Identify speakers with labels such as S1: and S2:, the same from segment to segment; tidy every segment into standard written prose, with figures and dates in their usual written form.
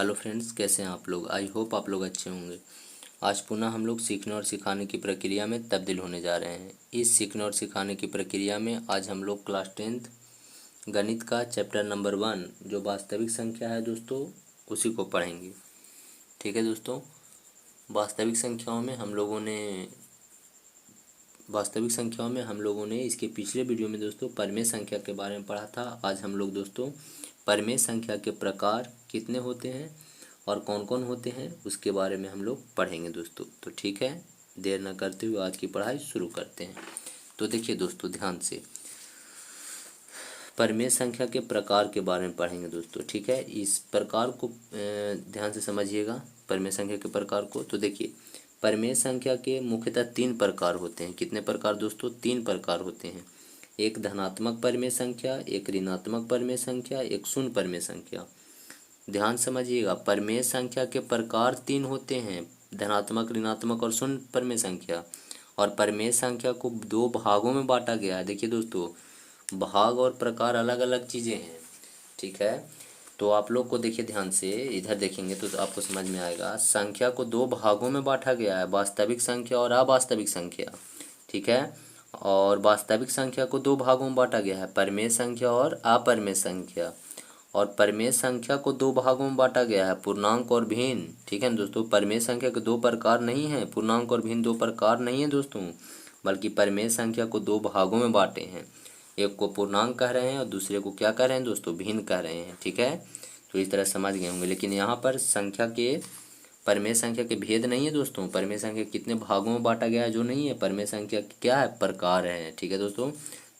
S1: Hello friends, कैसे हैं आप लोग। आई होप आप लोग अच्छे होंगे। आज पुनः हम लोग सीखने और सिखाने की प्रक्रिया में तब्दील होने जा रहे हैं। इस सीखने और सिखाने की प्रक्रिया में आज हम लोग क्लास 10th गणित का चैप्टर नंबर 1 जो वास्तविक संख्या है दोस्तों, उसी को पढ़ेंगे। ठीक है दोस्तों, वास्तविक संख्याओं में हम लोगों ने इसके पिछले वीडियो में दोस्तों परमेय संख्या के बारे में पढ़ा था। आज हम लोग दोस्तों परमेय संख्या के प्रकार कितने होते हैं और कौन कौन होते हैं उसके बारे में हम लोग पढ़ेंगे दोस्तों। तो ठीक है, देर न करते हुए आज की पढ़ाई शुरू करते हैं। तो देखिए दोस्तों, ध्यान से परमेय संख्या के प्रकार के बारे में पढ़ेंगे दोस्तों। ठीक है, इस प्रकार को ध्यान से समझिएगा, परमेय संख्या के प्रकार को। तो देखिए, परमेय संख्या के मुख्यतः 3 प्रकार होते हैं। कितने प्रकार दोस्तों? 3 प्रकार होते हैं। एक धनात्मक परमेय संख्या, एक ऋणात्मक परमेय संख्या, एक शून्य परमेय संख्या। ध्यान समझिएगा, परमेय संख्या के प्रकार 3 होते हैं, धनात्मक, ऋणात्मक और शून्य परमेय संख्या। और परमेय संख्या को 2 भागों में बांटा गया है। देखिए दोस्तों, भाग और प्रकार अलग अलग चीज़ें हैं। ठीक है, तो आप लोग को देखिए ध्यान से, इधर देखेंगे तो आपको समझ में आएगा। संख्या को 2 भागों में बांटा गया है, वास्तविक संख्या और अवास्तविक संख्या। ठीक है, और वास्तविक संख्या को 2 भागों में बांटा गया है, परमेय संख्या और अपरमेय संख्या। और परमेय संख्या को 2 भागों में बांटा गया है, पूर्णांक और भिन्न। ठीक है ना दोस्तों, परमेय संख्या के 2 प्रकार नहीं है, पूर्णांक और भिन्न 2 प्रकार नहीं है दोस्तों, बल्कि परमेय संख्या को 2 भागों में बांटे हैं। एक को पूर्णांक कह रहे हैं और दूसरे को क्या कह रहे हैं दोस्तों? भिन्न कह रहे हैं। ठीक है, तो इस तरह समझ गए होंगे। लेकिन यहाँ पर संख्या के परमेय संख्या के भेद नहीं है दोस्तों। परमेय संख्या कितने भागों में बांटा गया है जो नहीं है, परमेय संख्या क्या है? प्रकार है। ठीक है दोस्तों,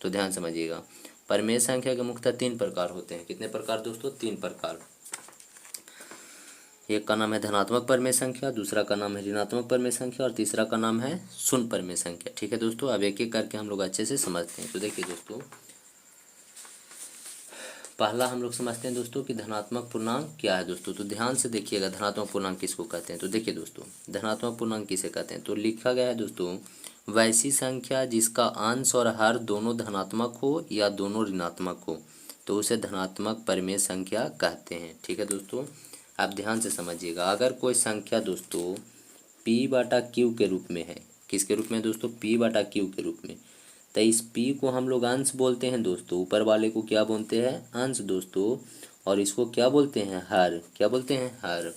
S1: तो ध्यान समझिएगा। परमेय संख्या के मुख्यतः 3 प्रकार होते हैं। कितने प्रकार दोस्तों? 3 प्रकार। एक का नाम है धनात्मक परमेय संख्या, दूसरा का नाम है ऋणात्मक परमेय संख्या और तीसरा का नाम है शून्य परमेय संख्या। ठीक है दोस्तों, अब एक एक करके हम लोग अच्छे से समझते हैं। तो देखिए दोस्तों, पहला हम लोग समझते हैं दोस्तों कि धनात्मक पूर्णांक क्या है दोस्तों। तो ध्यान से देखिएगा, धनात्मक पूर्णांक किसको कहते हैं। तो देखिए दोस्तों, धनात्मक पूर्णांक किसे कहते हैं। तो लिखा गया है दोस्तों, वैसी संख्या जिसका अंश और हर दोनों धनात्मक हो या दोनों ऋणात्मक हो तो उसे धनात्मक परमेय संख्या कहते हैं। ठीक है दोस्तों, आप ध्यान से समझिएगा। अगर कोई संख्या दोस्तों P/Q के रूप में है, किसके रूप में दोस्तों? P/Q के रूप में, तो इस P को हम लोग अंश बोलते हैं दोस्तों। ऊपर वाले को क्या बोलते हैं? अंश दोस्तों। और इसको क्या बोलते हैं? हर। क्या बोलते हैं? हर।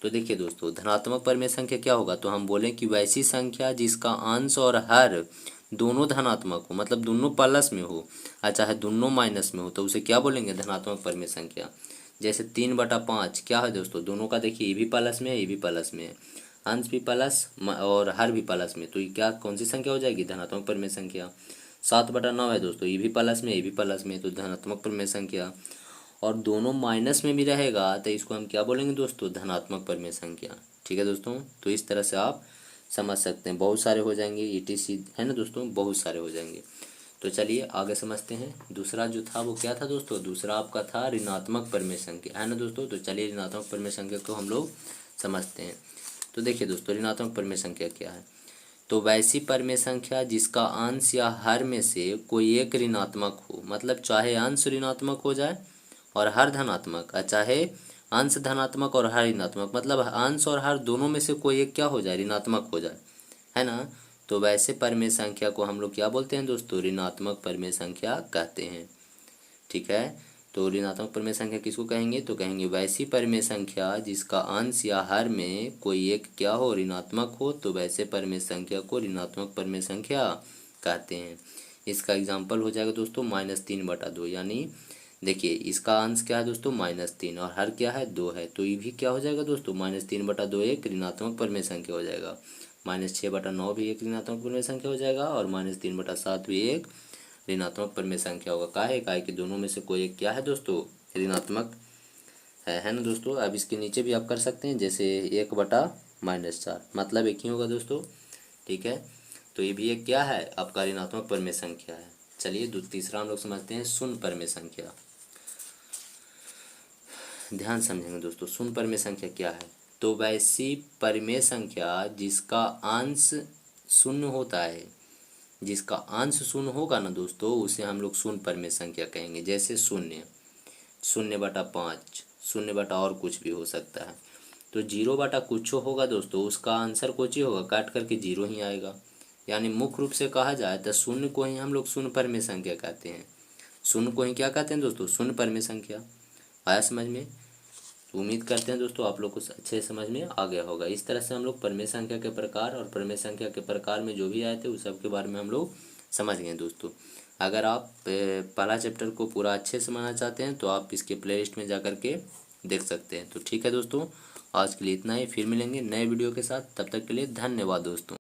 S1: तो देखिए दोस्तों, धनात्मक परमेय संख्या क्या होगा? तो हम बोलें कि वैसी संख्या जिसका अंश और हर दोनों धनात्मक हो, मतलब दोनों प्लस में हो और चाहे दोनों माइनस में हो, तो उसे क्या बोलेंगे? धनात्मक परमेय संख्या। जैसे 3/5 क्या है दोस्तों? दोनों का देखिए, ये भी प्लस में है, ये भी प्लस में है, अंश भी प्लस और हर भी प्लस में, तो ये क्या, कौन सी संख्या हो जाएगी? धनात्मक परमेय संख्या। 7/9 है दोस्तों, ये भी प्लस में, ये भी प्लस में, तो धनात्मक परमेय संख्या। और दोनों माइनस में भी रहेगा तो इसको हम क्या बोलेंगे दोस्तों? धनात्मक परमेय संख्या। ठीक है दोस्तों, तो इस तरह से आप समझ सकते हैं। बहुत सारे हो जाएंगे, ETC है ना दोस्तों, बहुत सारे हो जाएंगे। तो चलिए आगे समझते हैं। दूसरा जो था वो क्या था दोस्तों? दूसरा आपका था ऋणात्मक परमेय संख्या, है ना दोस्तों। तो चलिए ऋणात्मक परमेय संख्या को हम लोग समझते हैं। तो देखिए दोस्तों, ऋणात्मक परमेय संख्या क्या है? तो वैसी परमेय संख्या जिसका अंश या हर में से कोई एक ऋणात्मक हो, मतलब चाहे अंश ऋणात्मक हो जाए और हर धनात्मक, और चाहे अंश धनात्मक और हर ऋणात्मक, मतलब अंश और हर दोनों में से कोई एक क्या हो जाए? ऋणात्मक हो जाए, है ना। तो वैसे परमेय संख्या को हम लोग क्या बोलते हैं दोस्तों? ऋणात्मक परमेय संख्या कहते हैं। ठीक है, तो ऋणात्मक परमेय संख्या किसको कहेंगे? तो कहेंगे वैसी परमेय संख्या जिसका अंश या हर में कोई एक क्या हो? ऋणात्मक हो, तो वैसे परमेय संख्या को ऋणात्मक परमेय संख्या कहते हैं। इसका एग्जाम्पल हो जाएगा दोस्तों -3/2, यानी देखिए इसका अंश क्या है दोस्तों? -3 और हर क्या है? 2 है, तो ये भी क्या हो जाएगा दोस्तों? -3/2 एक ऋणात्मक परमेय संख्या हो जाएगा। -6/9 भी एक ऋणात्मक परमेय संख्या हो जाएगा और -3/7 भी एक ऋणात्मक परमेय संख्या होगा। काहे कि दोनों में से कोई एक क्या है दोस्तों? ऋणात्मक है ना दोस्तों। अब इसके नीचे भी आप कर सकते हैं, जैसे 1/-4, मतलब एक ही होगा दोस्तों। ठीक है, तो ये भी एक क्या है? आपका ऋणात्मक परमेय संख्या है। चलिए तीसरा हम लोग समझते हैं शून्य परमेय संख्या। ध्यान समझेंगे दोस्तों, शून्य परमेय संख्या क्या है? तो वैसी परमेय संख्या जिसका अंश शून्य होता है, जिसका अंश शून्य होगा ना दोस्तों, उसे हम लोग शून्य परमेय संख्या कहेंगे। जैसे 0, 0/5, शून्य बटा और कुछ भी हो सकता है। तो जीरो बटा कुछ होगा दोस्तों, उसका आंसर कुछ ही होगा, काट करके जीरो ही आएगा। यानी मुख्य रूप से कहा जाए तो शून्य को ही हम लोग शून्य परमेय संख्या कहते हैं। शून्य को ही क्या कहते हैं दोस्तों? शून्य परमेय संख्या। आया समझ में? तो उम्मीद करते हैं दोस्तों आप लोग को अच्छे समझ में आ गया होगा। इस तरह से हम लोग परमेय संख्या के प्रकार और परमेय संख्या के प्रकार में जो भी आए थे उस सब के बारे में हम लोग समझ गए दोस्तों। अगर आप पहला चैप्टर को पूरा अच्छे से समझना चाहते हैं तो आप इसके प्लेलिस्ट में जा कर के देख सकते हैं। तो ठीक है दोस्तों, आज के लिए इतना ही, फिर मिलेंगे नए वीडियो के साथ। तब तक के लिए धन्यवाद दोस्तों।